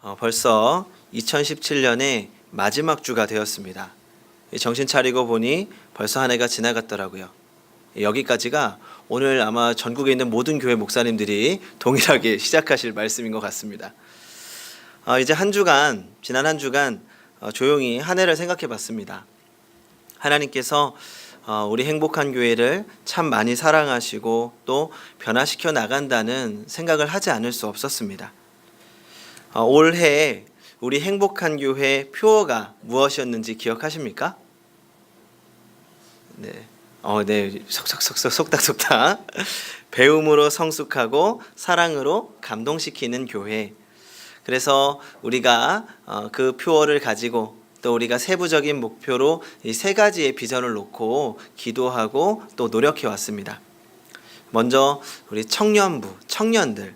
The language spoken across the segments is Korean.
벌써 2017년의 마지막 주가 되었습니다. 정신 차리고 보니 벌써 한 해가 지나갔더라고요. 여기까지가 오늘 아마 전국에 있는 모든 교회 목사님들이 동일하게 시작하실 말씀인 것 같습니다. 이제 지난 한 주간 조용히 한 해를 생각해 봤습니다. 하나님께서 우리 행복한 교회를 참 많이 사랑하시고 또 변화시켜 나간다는 생각을 하지 않을 수 없었습니다. 올해 우리 행복한 교회 표어가 무엇이었는지 기억하십니까? 네. 속닥속닥. 배움으로 성숙하고 사랑으로 감동시키는 교회. 그래서 우리가 그 표어를 가지고 또 우리가 세부적인 목표로 이 세 가지의 비전을 놓고 기도하고 또 노력해 왔습니다. 먼저 우리 청년들.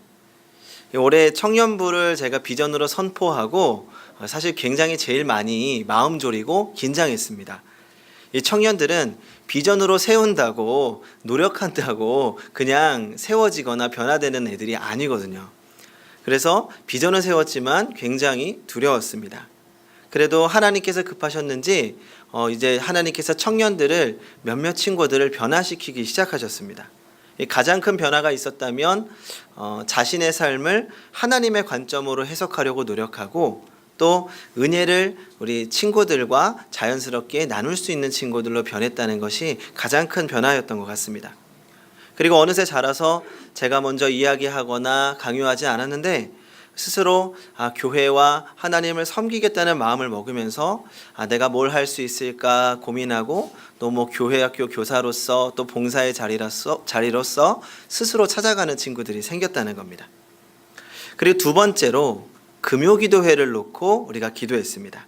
올해 청년부를 제가 비전으로 선포하고 사실 굉장히 제일 많이 마음 졸이고 긴장했습니다. 이 청년들은 비전으로 세운다고 노력한다고 그냥 세워지거나 변화되는 애들이 아니거든요. 그래서 비전을 세웠지만 굉장히 두려웠습니다. 그래도 하나님께서 급하셨는지 이제 하나님께서 청년들을 몇몇 친구들을 변화시키기 시작하셨습니다. 가장 큰 변화가 있었다면 자신의 삶을 하나님의 관점으로 해석하려고 노력하고 또 은혜를 우리 친구들과 자연스럽게 나눌 수 있는 친구들로 변했다는 것이 가장 큰 변화였던 것 같습니다. 그리고 어느새 자라서 제가 먼저 이야기하거나 강요하지 않았는데 스스로 교회와 하나님을 섬기겠다는 마음을 먹으면서 내가 뭘 할 수 있을까 고민하고 또 교회 학교 교사로서 또 봉사의 자리로서 스스로 찾아가는 친구들이 생겼다는 겁니다. 그리고 두 번째로 금요기도회를 놓고 우리가 기도했습니다.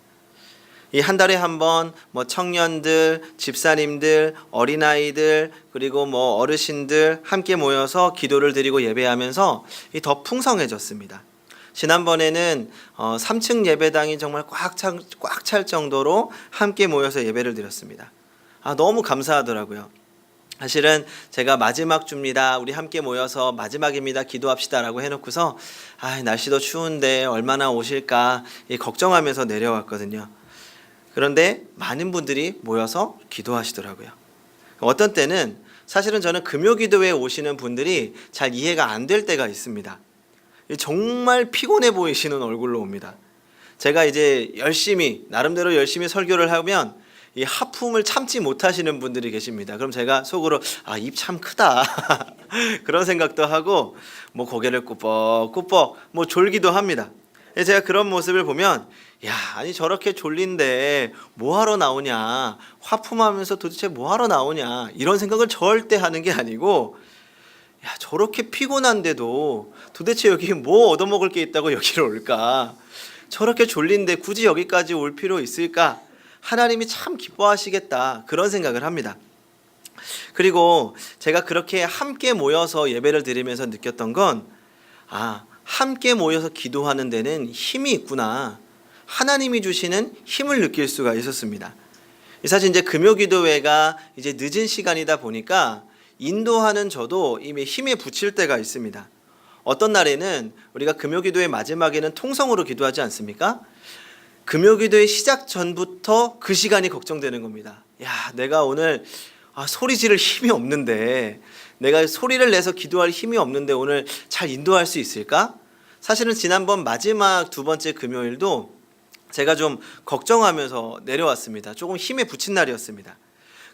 이 한 달에 한 번 청년들, 집사님들, 어린아이들 그리고 어르신들 함께 모여서 기도를 드리고 예배하면서 더 풍성해졌습니다. 지난번에는 3층 예배당이 정말 꽉 찰 정도로 함께 모여서 예배를 드렸습니다. 너무 감사하더라고요. 사실은 제가 마지막 주입니다. 우리 함께 모여서 마지막입니다. 기도합시다라고 해놓고서 날씨도 추운데 얼마나 오실까 걱정하면서 내려왔거든요. 그런데 많은 분들이 모여서 기도하시더라고요. 어떤 때는 사실은 저는 금요기도회에 오시는 분들이 잘 이해가 안 될 때가 있습니다. 정말 피곤해 보이시는 얼굴로 옵니다. 제가 이제 나름대로 열심히 설교를 하면 이 하품을 참지 못하시는 분들이 계십니다. 그럼 제가 속으로 입 참 크다 그런 생각도 하고 고개를 꾸벅꾸벅 졸기도 합니다. 제가 그런 모습을 보면 저렇게 졸린데 뭐하러 나오냐, 화품하면서 도대체 뭐하러 나오냐 이런 생각을 절대 하는 게 아니고 저렇게 피곤한데도 도대체 여기 뭐 얻어먹을 게 있다고 여기를 올까, 저렇게 졸린데 굳이 여기까지 올 필요 있을까, 하나님이 참 기뻐하시겠다 그런 생각을 합니다. 그리고 제가 그렇게 함께 모여서 예배를 드리면서 느꼈던 건 함께 모여서 기도하는 데는 힘이 있구나, 하나님이 주시는 힘을 느낄 수가 있었습니다. 사실 이제 금요기도회가 이제 늦은 시간이다 보니까 인도하는 저도 이미 힘에 부칠 때가 있습니다. 어떤 날에는 우리가 금요기도회 마지막에는 통성으로 기도하지 않습니까? 금요기도회 시작 전부터 그 시간이 걱정되는 겁니다. 내가 오늘 소리 지를 힘이 없는데, 내가 소리를 내서 기도할 힘이 없는데 오늘 잘 인도할 수 있을까? 사실은 지난번 마지막 두 번째 금요일도 제가 좀 걱정하면서 내려왔습니다. 조금 힘에 부친 날이었습니다.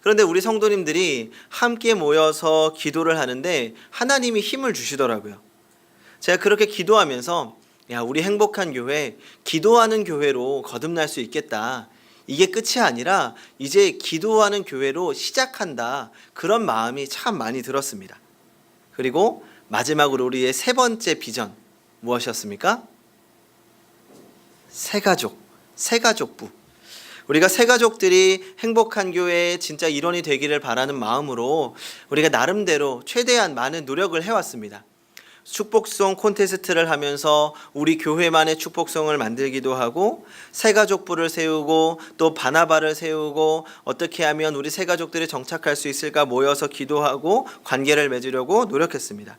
그런데 우리 성도님들이 함께 모여서 기도를 하는데 하나님이 힘을 주시더라고요. 제가 그렇게 기도하면서 우리 행복한 교회, 기도하는 교회로 거듭날 수 있겠다, 이게 끝이 아니라 이제 기도하는 교회로 시작한다, 그런 마음이 참 많이 들었습니다. 그리고 마지막으로 우리의 세 번째 비전 무엇이었습니까? 새가족부. 우리가 새가족들이 행복한 교회의 진짜 일원이 되기를 바라는 마음으로 우리가 나름대로 최대한 많은 노력을 해왔습니다. 축복송 콘테스트를 하면서 우리 교회만의 축복송을 만들기도 하고, 새가족부를 세우고 또 바나바를 세우고 어떻게 하면 우리 새가족들이 정착할 수 있을까 모여서 기도하고 관계를 맺으려고 노력했습니다.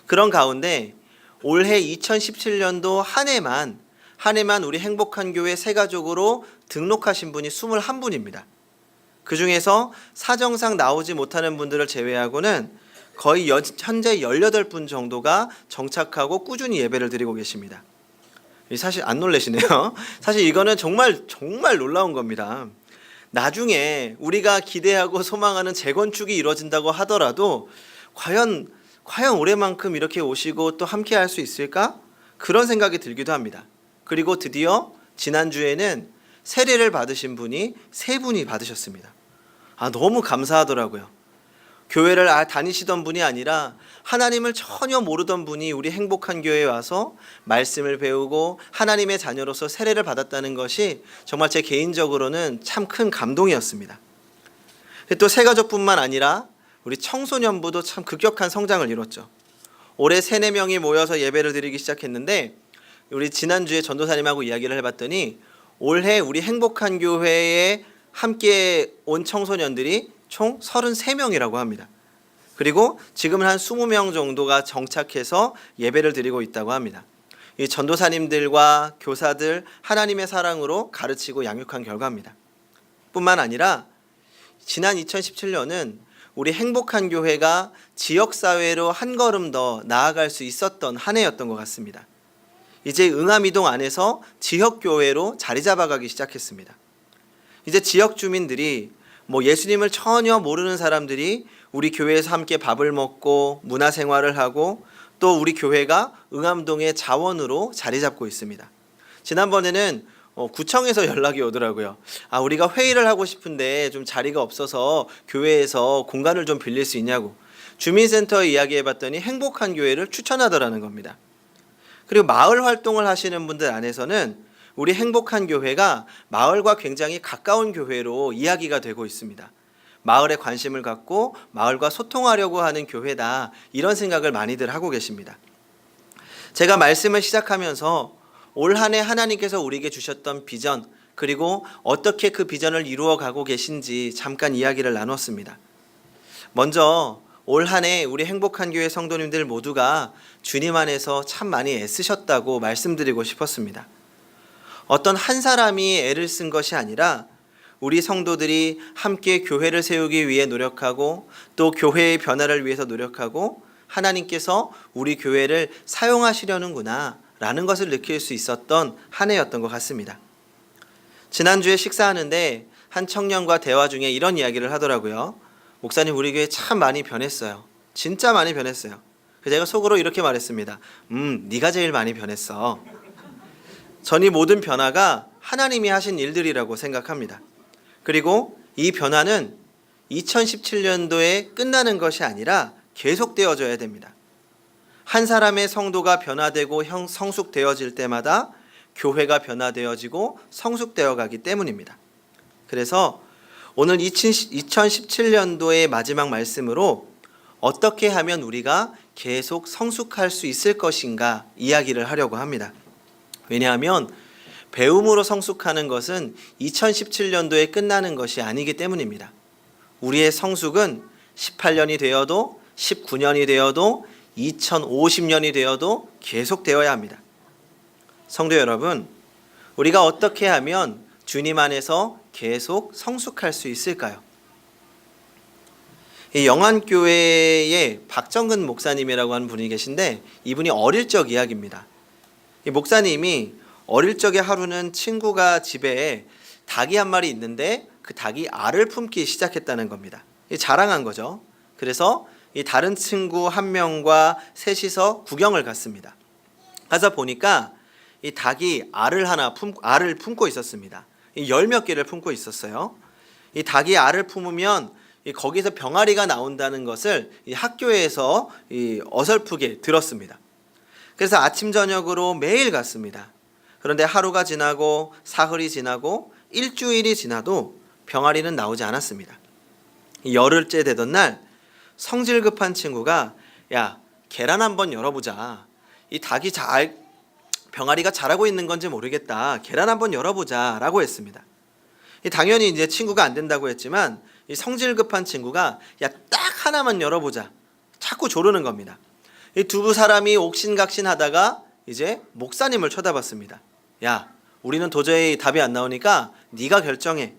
그런 가운데 올해 2017년도 한 해만 한 해만 우리 행복한 교회 새가족으로 등록하신 분이 21분입니다. 그 중에서 사정상 나오지 못하는 분들을 제외하고는 거의 현재 18분 정도가 정착하고 꾸준히 예배를 드리고 계십니다. 사실 안 놀라시네요. 사실 이거는 정말 놀라운 겁니다. 나중에 우리가 기대하고 소망하는 재건축이 이루어진다고 하더라도 과연 올해만큼 이렇게 오시고 또 함께 할 수 있을까? 그런 생각이 들기도 합니다. 그리고 드디어 지난주에는 세례를 받으신 분이 3분이 받으셨습니다. 너무 감사하더라고요. 교회를 다니시던 분이 아니라 하나님을 전혀 모르던 분이 우리 행복한 교회에 와서 말씀을 배우고 하나님의 자녀로서 세례를 받았다는 것이 정말 제 개인적으로는 참 큰 감동이었습니다. 또 새가족뿐만 아니라 우리 청소년부도 참 급격한 성장을 이뤘죠. 올해 3-4명이 모여서 예배를 드리기 시작했는데 우리 지난주에 전도사님하고 이야기를 해봤더니 올해 우리 행복한 교회에 함께 온 청소년들이 총 33명이라고 합니다. 그리고 지금은 한 20명 정도가 정착해서 예배를 드리고 있다고 합니다. 이 전도사님들과 교사들 하나님의 사랑으로 가르치고 양육한 결과입니다. 뿐만 아니라 지난 2017년은 우리 행복한 교회가 지역사회로 한 걸음 더 나아갈 수 있었던 한 해였던 것 같습니다. 이제 응암이동 안에서 지역교회로 자리 잡아가기 시작했습니다. 이제 지역 주민들이 예수님을 전혀 모르는 사람들이 우리 교회에서 함께 밥을 먹고 문화생활을 하고 또 우리 교회가 응암동의 자원으로 자리 잡고 있습니다. 지난번에는 구청에서 연락이 오더라고요. 우리가 회의를 하고 싶은데 좀 자리가 없어서 교회에서 공간을 좀 빌릴 수 있냐고. 주민센터에 이야기해봤더니 행복한 교회를 추천하더라는 겁니다. 그리고 마을 활동을 하시는 분들 안에서는 우리 행복한 교회가 마을과 굉장히 가까운 교회로 이야기가 되고 있습니다. 마을에 관심을 갖고 마을과 소통하려고 하는 교회다, 이런 생각을 많이들 하고 계십니다. 제가 말씀을 시작하면서 올 한 해 하나님께서 우리에게 주셨던 비전, 그리고 어떻게 그 비전을 이루어가고 계신지 잠깐 이야기를 나눴습니다. 먼저 올 한 해 우리 행복한 교회 성도님들 모두가 주님 안에서 참 많이 애쓰셨다고 말씀드리고 싶었습니다. 어떤 한 사람이 애를 쓴 것이 아니라 우리 성도들이 함께 교회를 세우기 위해 노력하고 또 교회의 변화를 위해서 노력하고 하나님께서 우리 교회를 사용하시려는구나 라는 것을 느낄 수 있었던 한 해였던 것 같습니다. 지난주에 식사하는데 한 청년과 대화 중에 이런 이야기를 하더라고요. 목사님, 우리 교회 참 많이 변했어요. 진짜 많이 변했어요. 제가 속으로 이렇게 말했습니다. 네가 제일 많이 변했어. 전 이 모든 변화가 하나님이 하신 일들이라고 생각합니다. 그리고 이 변화는 2017년도에 끝나는 것이 아니라 계속되어져야 됩니다. 한 사람의 성도가 변화되고 성숙되어질 때마다 교회가 변화되어지고 성숙되어 가기 때문입니다. 그래서 오늘 2017년도의 마지막 말씀으로 어떻게 하면 우리가 계속 성숙할 수 있을 것인가 이야기를 하려고 합니다. 왜냐하면 배움으로 성숙하는 것은 2017년도에 끝나는 것이 아니기 때문입니다. 우리의 성숙은 18년이 되어도 19년이 되어도 2050년이 되어도 계속되어야 합니다. 성도 여러분, 우리가 어떻게 하면 주님 안에서 계속 성숙할 수 있을까요? 이 영안교회에 박정근 목사님이라고 하는 분이 계신데 이분이 어릴 적 이야기입니다. 이 목사님이 어릴 적에 하루는 친구가 집에 닭이 한 마리 있는데 그 닭이 알을 품기 시작했다는 겁니다. 자랑한 거죠. 그래서 이 다른 친구 한 명과 셋이서 구경을 갔습니다. 가서 보니까 이 닭이 알을 품고 있었습니다. 열 몇 개를 품고 있었어요. 이 닭이 알을 품으면 거기서 병아리가 나온다는 것을 이 학교에서 어설프게 들었습니다. 그래서 아침 저녁으로 매일 갔습니다. 그런데 하루가 지나고 사흘이 지나고 일주일이 지나도 병아리는 나오지 않았습니다. 열흘째 되던 날 성질 급한 친구가 야, 계란 한번 열어보자. 이 닭이 병아리가 자라고 있는 건지 모르겠다. 계란 한번 열어보자 라고 했습니다. 당연히 이제 친구가 안 된다고 했지만 이 성질 급한 친구가 야, 딱 하나만 열어보자. 자꾸 조르는 겁니다. 이 두 사람이 옥신각신 하다가 이제 목사님을 쳐다봤습니다. 야, 우리는 도저히 답이 안 나오니까 네가 결정해.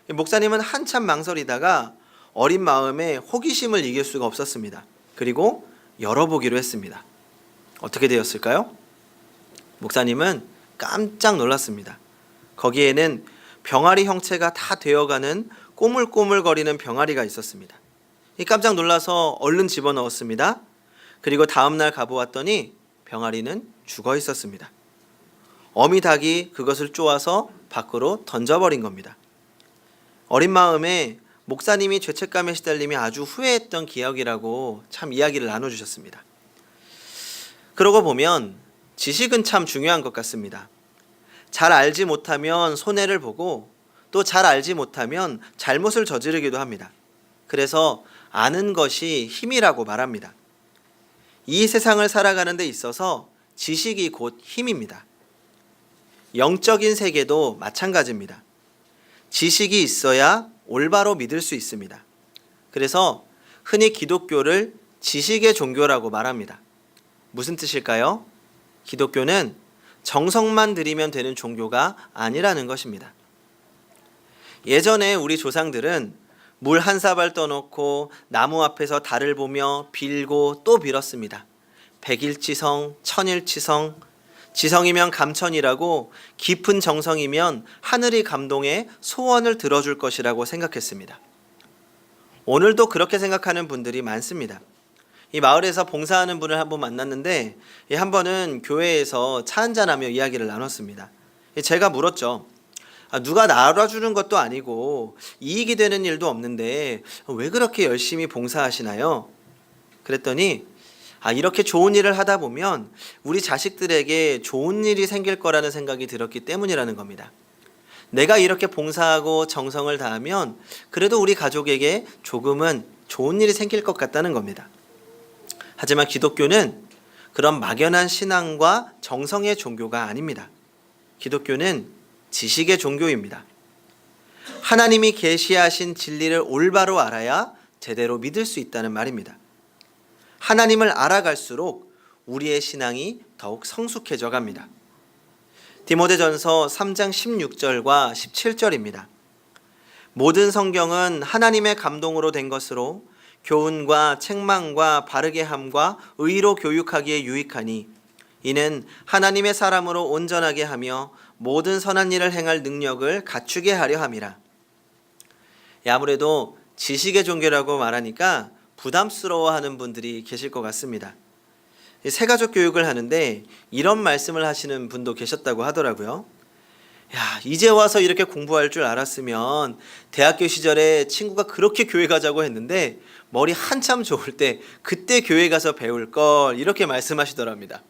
목사님은 한참 망설이다가 어린 마음에 호기심을 이길 수가 없었습니다. 그리고 열어보기로 했습니다. 어떻게 되었을까요? 목사님은 깜짝 놀랐습니다. 거기에는 병아리 형체가 다 되어가는 꼬물꼬물거리는 병아리가 있었습니다. 깜짝 놀라서 얼른 집어넣었습니다. 그리고 다음날 가보았더니 병아리는 죽어 있었습니다. 어미 닭이 그것을 쪼아서 밖으로 던져버린 겁니다. 어린 마음에 목사님이 죄책감에 시달림이 아주 후회했던 기억이라고 참 이야기를 나눠주셨습니다. 그러고 보면 지식은 참 중요한 것 같습니다. 잘 알지 못하면 손해를 보고 또 잘 알지 못하면 잘못을 저지르기도 합니다. 그래서 아는 것이 힘이라고 말합니다. 이 세상을 살아가는 데 있어서 지식이 곧 힘입니다. 영적인 세계도 마찬가지입니다. 지식이 있어야 올바로 믿을 수 있습니다. 그래서 흔히 기독교를 지식의 종교라고 말합니다. 무슨 뜻일까요? 기독교는 정성만 들이면 되는 종교가 아니라는 것입니다. 예전에 우리 조상들은 물 한 사발 떠놓고 나무 앞에서 달을 보며 빌고 또 빌었습니다. 백일치성, 천일치성, 지성이면 감천이라고 깊은 정성이면 하늘이 감동해 소원을 들어줄 것이라고 생각했습니다. 오늘도 그렇게 생각하는 분들이 많습니다. 이 마을에서 봉사하는 분을 한번 만났는데 한 번은 교회에서 차 한잔하며 이야기를 나눴습니다. 제가 물었죠. 누가 나눠주는 것도 아니고 이익이 되는 일도 없는데 왜 그렇게 열심히 봉사하시나요? 그랬더니 이렇게 좋은 일을 하다 보면 우리 자식들에게 좋은 일이 생길 거라는 생각이 들었기 때문이라는 겁니다. 내가 이렇게 봉사하고 정성을 다하면 그래도 우리 가족에게 조금은 좋은 일이 생길 것 같다는 겁니다. 하지만 기독교는 그런 막연한 신앙과 정성의 종교가 아닙니다. 기독교는 지식의 종교입니다. 하나님이 계시하신 진리를 올바로 알아야 제대로 믿을 수 있다는 말입니다. 하나님을 알아갈수록 우리의 신앙이 더욱 성숙해져 갑니다. 디모데전서 3장 16절과 17절입니다. 모든 성경은 하나님의 감동으로 된 것으로 교훈과 책망과 바르게 함과 의로 교육하기에 유익하니 이는 하나님의 사람으로 온전하게 하며 모든 선한 일을 행할 능력을 갖추게 하려 함이라. 아무래도 지식의 종교라고 말하니까 부담스러워하는 분들이 계실 것 같습니다. 새가족 교육을 하는데 이런 말씀을 하시는 분도 계셨다고 하더라고요. 이제 와서 이렇게 공부할 줄 알았으면 대학교 시절에 친구가 그렇게 교회 가자고 했는데 머리 한참 좋을 때 그때 교회 가서 배울 걸, 이렇게 말씀하시더랍니다.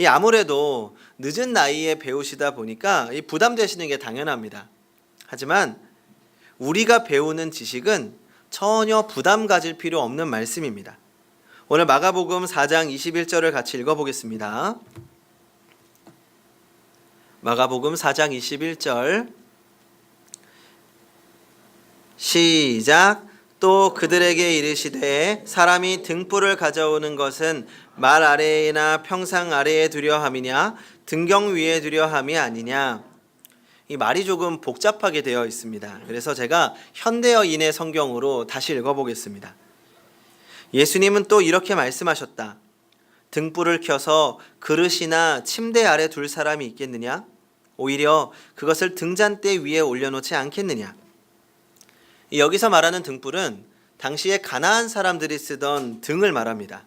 아무래도 늦은 나이에 배우시다 보니까 부담되시는 게 당연합니다. 하지만 우리가 배우는 지식은 전혀 부담 가질 필요 없는 말씀입니다. 오늘 마가복음 4장 21절을 같이 읽어보겠습니다. 마가복음 4장 21절 시작. 또 그들에게 이르시되 사람이 등불을 가져오는 것은 말 아래에나 평상 아래에 두려 함이냐 등경 위에 두려 함이 아니냐. 이 말이 조금 복잡하게 되어 있습니다. 그래서 제가 현대어인의 성경으로 다시 읽어보겠습니다. 예수님은 또 이렇게 말씀하셨다. 등불을 켜서 그릇이나 침대 아래 둘 사람이 있겠느냐? 오히려 그것을 등잔대 위에 올려놓지 않겠느냐? 여기서 말하는 등불은 당시에 가나안 사람들이 쓰던 등을 말합니다.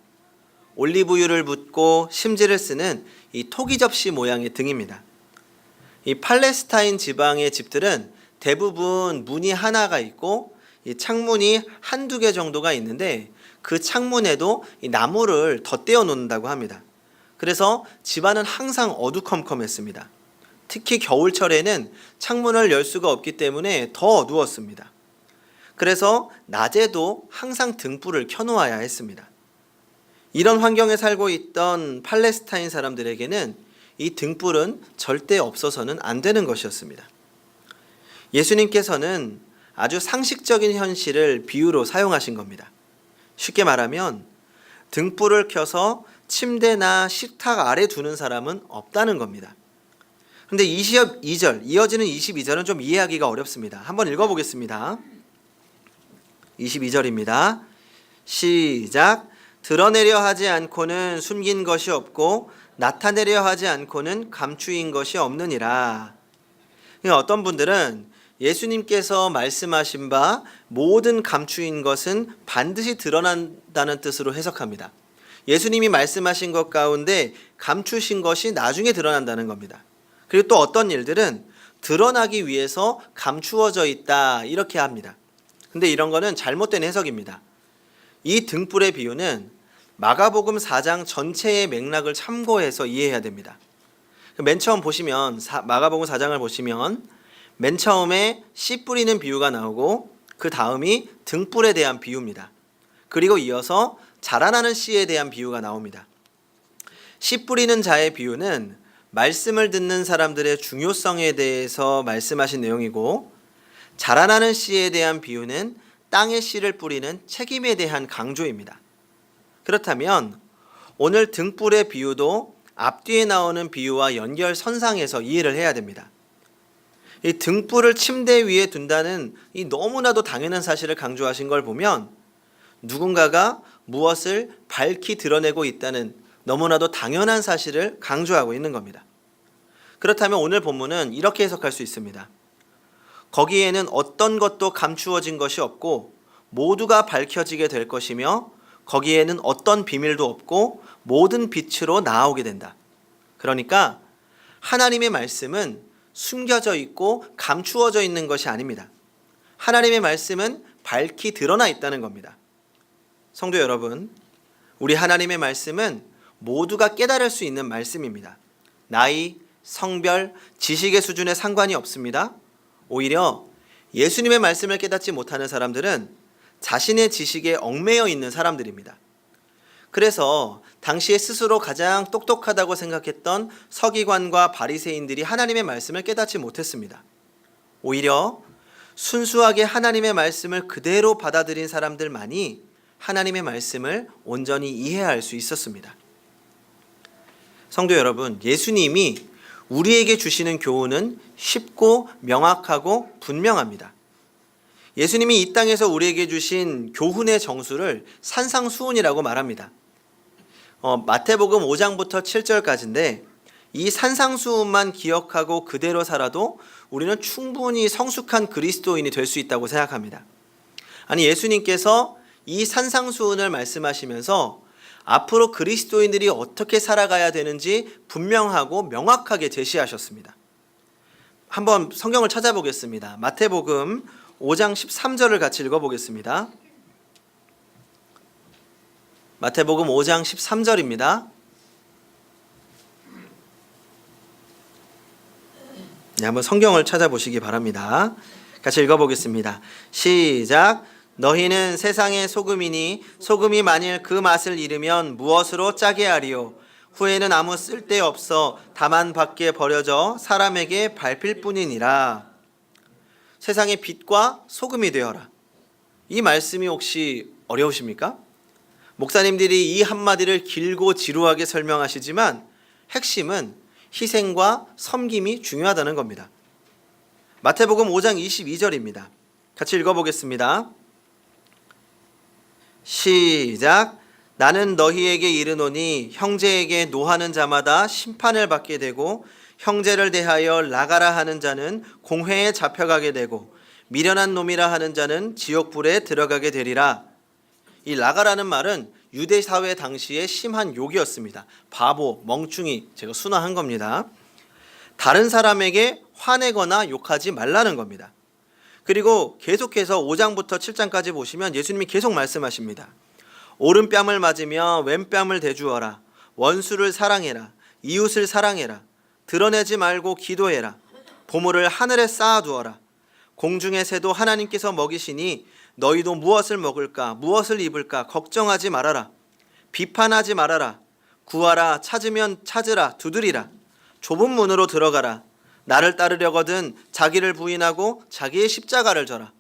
올리브유를 붓고 심지를 쓰는 이 토기 접시 모양의 등입니다. 이 팔레스타인 지방의 집들은 대부분 문이 하나가 있고 이 창문이 한두 개 정도가 있는데 그 창문에도 이 나무를 덧대어 놓는다고 합니다. 그래서 집안은 항상 어두컴컴했습니다. 특히 겨울철에는 창문을 열 수가 없기 때문에 더 어두웠습니다. 그래서 낮에도 항상 등불을 켜놓아야 했습니다. 이런 환경에 살고 있던 팔레스타인 사람들에게는 이 등불은 절대 없어서는 안 되는 것이었습니다. 예수님께서는 아주 상식적인 현실을 비유로 사용하신 겁니다. 쉽게 말하면 등불을 켜서 침대나 식탁 아래 두는 사람은 없다는 겁니다. 근데 22절, 이어지는 22절은 좀 이해하기가 어렵습니다. 한번 읽어보겠습니다. 22절입니다. 시작. 드러내려 하지 않고는 숨긴 것이 없고 나타내려 하지 않고는 감추인 것이 없느니라. 어떤 분들은 예수님께서 말씀하신 바 모든 감추인 것은 반드시 드러난다는 뜻으로 해석합니다. 예수님이 말씀하신 것 가운데 감추신 것이 나중에 드러난다는 겁니다. 그리고 또 어떤 일들은 드러나기 위해서 감추어져 있다 이렇게 합니다. 근데 이런 거는 잘못된 해석입니다. 이 등불의 비유는 마가복음 4장 전체의 맥락을 참고해서 이해해야 됩니다. 맨 처음 보시면 마가복음 4장을 보시면 맨 처음에 씨 뿌리는 비유가 나오고 그 다음이 등불에 대한 비유입니다. 그리고 이어서 자라나는 씨에 대한 비유가 나옵니다. 씨 뿌리는 자의 비유는 말씀을 듣는 사람들의 중요성에 대해서 말씀하신 내용이고, 자라나는 씨에 대한 비유는 땅에 씨를 뿌리는 책임에 대한 강조입니다. 그렇다면 오늘 등불의 비유도 앞뒤에 나오는 비유와 연결선상에서 이해를 해야 됩니다. 이 등불을 침대 위에 둔다는 이 너무나도 당연한 사실을 강조하신 걸 보면 누군가가 무엇을 밝히 드러내고 있다는 너무나도 당연한 사실을 강조하고 있는 겁니다. 그렇다면 오늘 본문은 이렇게 해석할 수 있습니다. 거기에는 어떤 것도 감추어진 것이 없고 모두가 밝혀지게 될 것이며 거기에는 어떤 비밀도 없고 모든 빛으로 나아오게 된다. 그러니까 하나님의 말씀은 숨겨져 있고 감추어져 있는 것이 아닙니다. 하나님의 말씀은 밝히 드러나 있다는 겁니다. 성도 여러분, 우리 하나님의 말씀은 모두가 깨달을 수 있는 말씀입니다. 나이, 성별, 지식의 수준에 상관이 없습니다. 오히려 예수님의 말씀을 깨닫지 못하는 사람들은 자신의 지식에 얽매여 있는 사람들입니다. 그래서 당시에 스스로 가장 똑똑하다고 생각했던 서기관과 바리새인들이 하나님의 말씀을 깨닫지 못했습니다. 오히려 순수하게 하나님의 말씀을 그대로 받아들인 사람들만이 하나님의 말씀을 온전히 이해할 수 있었습니다. 성도 여러분, 예수님이 우리에게 주시는 교훈은 쉽고 명확하고 분명합니다. 예수님이 이 땅에서 우리에게 주신 교훈의 정수를 산상수훈이라고 말합니다. 마태복음 5장부터 7절까지인데 이 산상수훈만 기억하고 그대로 살아도 우리는 충분히 성숙한 그리스도인이 될 수 있다고 생각합니다. 아니, 예수님께서 이 산상수훈을 말씀하시면서 앞으로 그리스도인들이 어떻게 살아가야 되는지 분명하고 명확하게 제시하셨습니다. 한번 성경을 찾아보겠습니다. 마태복음 5장 13절을 같이 읽어보겠습니다. 마태복음 5장 13절입니다. 네, 한번 성경을 찾아보시기 바랍니다. 같이 읽어보겠습니다. 시작. 너희는 세상의 소금이니 소금이 만일 그 맛을 잃으면 무엇으로 짜게 하리요? 후에는 아무 쓸데없어 다만 밖에 버려져 사람에게 밟힐 뿐이니라. 세상의 빛과 소금이 되어라. 이 말씀이 혹시 어려우십니까? 목사님들이 이 한마디를 길고 지루하게 설명하시지만 핵심은 희생과 섬김이 중요하다는 겁니다. 마태복음 5장 22절입니다. 같이 읽어보겠습니다. 시작. 나는 너희에게 이르노니 형제에게 노하는 자마다 심판을 받게 되고 형제를 대하여 나가라 하는 자는 공회에 잡혀가게 되고 미련한 놈이라 하는 자는 지옥불에 들어가게 되리라. 이 나가라는 말은 유대 사회 당시의 심한 욕이었습니다. 바보, 멍충이, 제가 순화한 겁니다. 다른 사람에게 화내거나 욕하지 말라는 겁니다. 그리고 계속해서 5장부터 7장까지 보시면 예수님이 계속 말씀하십니다. 오른뺨을 맞으며 왼뺨을 대주어라. 원수를 사랑해라. 이웃을 사랑해라. 드러내지 말고 기도해라. 보물을 하늘에 쌓아두어라. 공중의 새도 하나님께서 먹이시니 너희도 무엇을 먹을까 무엇을 입을까 걱정하지 말아라. 비판하지 말아라. 구하라. 찾으면 찾으라. 두드리라. 좁은 문으로 들어가라. 나를 따르려거든 자기를 부인하고 자기의 십자가를 져라.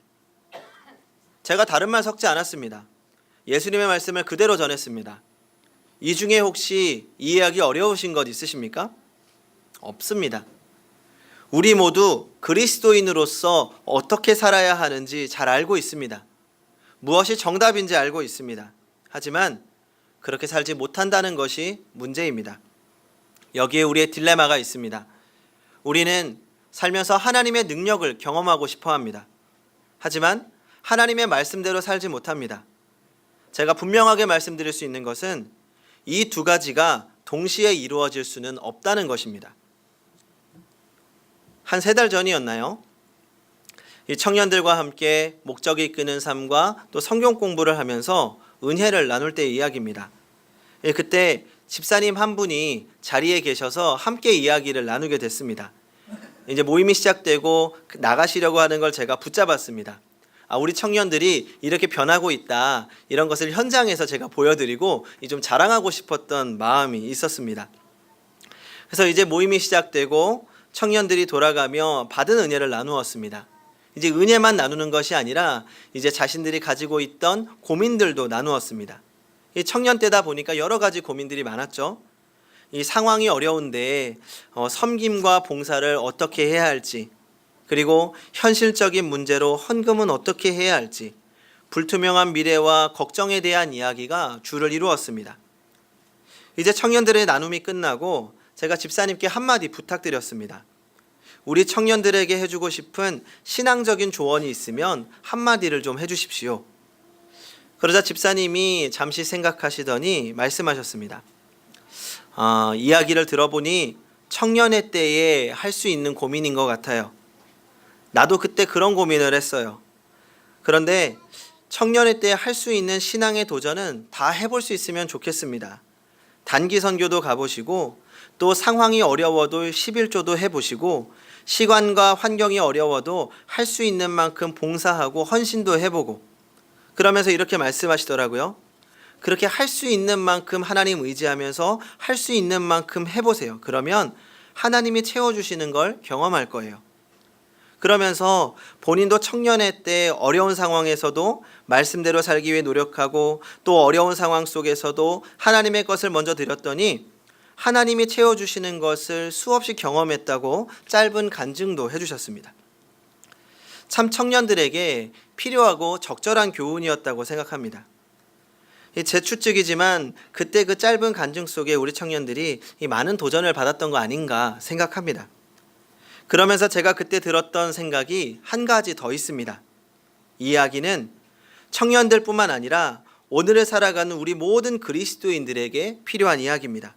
제가 다른 말 섞지 않았습니다. 예수님의 말씀을 그대로 전했습니다. 이 중에 혹시 이해하기 어려우신 것 있으십니까? 없습니다. 우리 모두 그리스도인으로서 어떻게 살아야 하는지 잘 알고 있습니다. 무엇이 정답인지 알고 있습니다. 하지만 그렇게 살지 못한다는 것이 문제입니다. 여기에 우리의 딜레마가 있습니다. 우리는 살면서 하나님의 능력을 경험하고 싶어 합니다. 하지만 하나님의 말씀대로 살지 못합니다. 제가 분명하게 말씀드릴 수 있는 것은 이 두 가지가 동시에 이루어질 수는 없다는 것입니다. 한 3달 전이었나요? 이 청년들과 함께 목적이 이끄는 삶과 또 성경 공부를 하면서 은혜를 나눌 때의 이야기입니다. 그때 집사님 한 분이 자리에 계셔서 함께 이야기를 나누게 됐습니다. 이제 모임이 시작되고 나가시려고 하는 걸 제가 붙잡았습니다. 우리 청년들이 이렇게 변하고 있다, 이런 것을 현장에서 제가 보여드리고 좀 자랑하고 싶었던 마음이 있었습니다. 그래서 이제 모임이 시작되고 청년들이 돌아가며 받은 은혜를 나누었습니다. 이제 은혜만 나누는 것이 아니라 이제 자신들이 가지고 있던 고민들도 나누었습니다. 이 청년 때다 보니까 여러 가지 고민들이 많았죠. 이 상황이 어려운데 섬김과 봉사를 어떻게 해야 할지, 그리고 현실적인 문제로 헌금은 어떻게 해야 할지, 불투명한 미래와 걱정에 대한 이야기가 주를 이루었습니다. 이제 청년들의 나눔이 끝나고 제가 집사님께 한마디 부탁드렸습니다. 우리 청년들에게 해주고 싶은 신앙적인 조언이 있으면 한마디를 좀 해주십시오. 그러자 집사님이 잠시 생각하시더니 말씀하셨습니다. 이야기를 들어보니 청년의 때에 할 수 있는 고민인 것 같아요. 나도 그때 그런 고민을 했어요. 그런데 청년의 때에 할 수 있는 신앙의 도전은 다 해볼 수 있으면 좋겠습니다. 단기 선교도 가보시고 또 상황이 어려워도 11조도 해보시고 시간과 환경이 어려워도 할 수 있는 만큼 봉사하고 헌신도 해보고, 그러면서 이렇게 말씀하시더라고요. 그렇게 할 수 있는 만큼 하나님 의지하면서 할 수 있는 만큼 해보세요. 그러면 하나님이 채워주시는 걸 경험할 거예요. 그러면서 본인도 청년의 때 어려운 상황에서도 말씀대로 살기 위해 노력하고 또 어려운 상황 속에서도 하나님의 것을 먼저 드렸더니 하나님이 채워주시는 것을 수없이 경험했다고 짧은 간증도 해주셨습니다. 참 청년들에게 필요하고 적절한 교훈이었다고 생각합니다. 제 추측이지만 그때 그 짧은 간증 속에 우리 청년들이 많은 도전을 받았던 거 아닌가 생각합니다. 그러면서 제가 그때 들었던 생각이 한 가지 더 있습니다. 이 이야기는 청년들뿐만 아니라 오늘을 살아가는 우리 모든 그리스도인들에게 필요한 이야기입니다.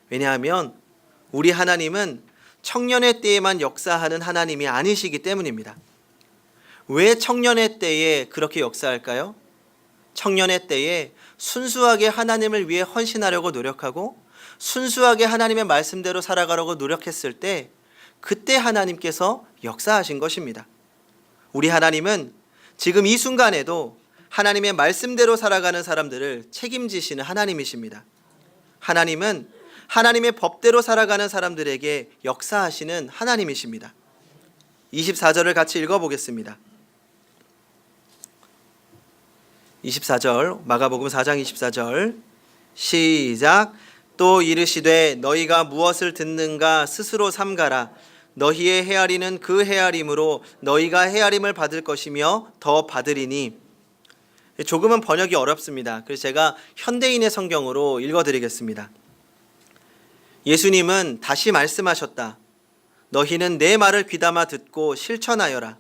왜냐하면 우리 하나님은 청년의 때에만 역사하는 하나님이 아니시기 때문입니다. 왜 청년의 때에 그렇게 역사할까요? 청년의 때에 순수하게 하나님을 위해 헌신하려고 노력하고 순수하게 하나님의 말씀대로 살아가려고 노력했을 때 그때 하나님께서 역사하신 것입니다. 우리 하나님은 지금 이 순간에도 하나님의 말씀대로 살아가는 사람들을 책임지시는 하나님이십니다. 하나님은 하나님의 법대로 살아가는 사람들에게 역사하시는 하나님이십니다. 24절을 같이 읽어보겠습니다. 24절, 마가복음 4장 24절 시작. 또 이르시되 너희가 무엇을 듣는가 스스로 삼가라. 너희의 헤아리는 그 헤아림으로 너희가 헤아림을 받을 것이며 더 받으리니. 조금은 번역이 어렵습니다. 그래서 제가 현대인의 성경으로 읽어드리겠습니다. 예수님은 다시 말씀하셨다. 너희는 내 말을 귀담아 듣고 실천하여라.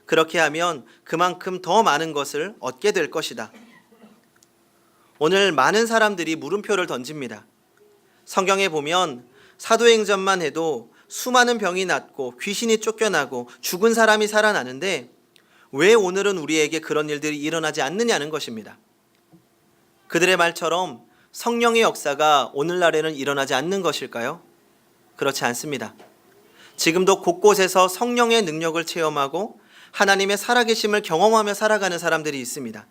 그렇게 하면 그만큼 더 많은 것을 얻게 될 것이다. 오늘 많은 사람들이 물음표를 던집니다. 성경에 보면 사도행전만 해도 수많은 병이 낫고 귀신이 쫓겨나고 죽은 사람이 살아나는데 왜 오늘은 우리에게 그런 일들이 일어나지 않느냐는 것입니다. 그들의 말처럼 성령의 역사가 오늘날에는 일어나지 않는 것일까요? 그렇지 않습니다. 지금도 곳곳에서 성령의 능력을 체험하고 하나님의 살아계심을 경험하며 살아가는 사람들이 있습니다.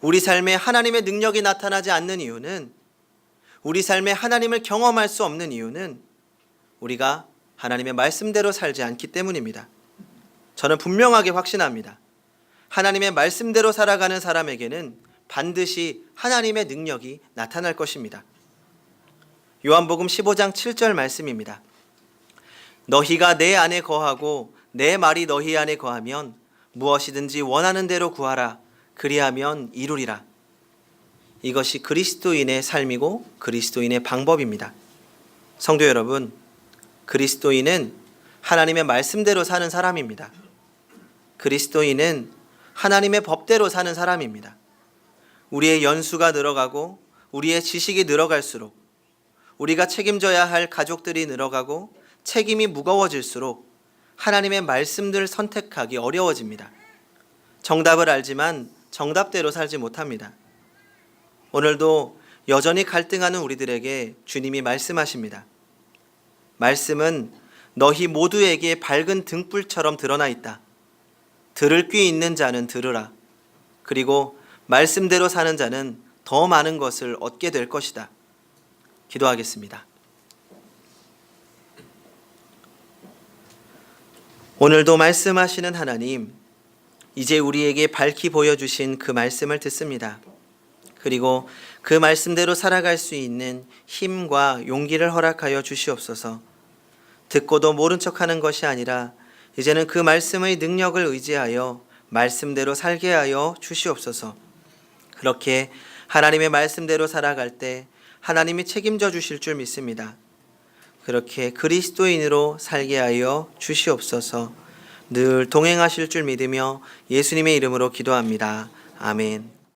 우리 삶에 하나님의 능력이 나타나지 않는 이유는, 우리 삶에 하나님을 경험할 수 없는 이유는 우리가 하나님의 말씀대로 살지 않기 때문입니다. 저는 분명하게 확신합니다. 하나님의 말씀대로 살아가는 사람에게는 반드시 하나님의 능력이 나타날 것입니다. 요한복음 15장 7절 말씀입니다. 너희가 내 안에 거하고 내 말이 너희 안에 거하면 무엇이든지 원하는 대로 구하라. 그리하면 이루리라. 이것이 그리스도인의 삶이고 그리스도인의 방법입니다. 성도 여러분, 그리스도인은 하나님의 말씀대로 사는 사람입니다. 그리스도인은 하나님의 법대로 사는 사람입니다. 우리의 연수가 늘어가고 우리의 지식이 늘어갈수록, 우리가 책임져야 할 가족들이 늘어가고 책임이 무거워질수록 하나님의 말씀들을 선택하기 어려워집니다. 정답을 알지만 정답대로 살지 못합니다. 오늘도 여전히 갈등하는 우리들에게 주님이 말씀하십니다. 말씀은 너희 모두에게 밝은 등불처럼 드러나 있다. 들을 귀 있는 자는 들으라. 그리고 말씀대로 사는 자는 더 많은 것을 얻게 될 것이다. 기도하겠습니다. 오늘도 말씀하시는 하나님, 이제 우리에게 밝히 보여주신 그 말씀을 듣습니다. 그리고 그 말씀대로 살아갈 수 있는 힘과 용기를 허락하여 주시옵소서. 듣고도 모른 척하는 것이 아니라 이제는 그 말씀의 능력을 의지하여 말씀대로 살게 하여 주시옵소서. 그렇게 하나님의 말씀대로 살아갈 때 하나님이 책임져 주실 줄 믿습니다. 그렇게 그리스도인으로 살게 하여 주시옵소서. 늘 동행하실 줄 믿으며 예수님의 이름으로 기도합니다. 아멘.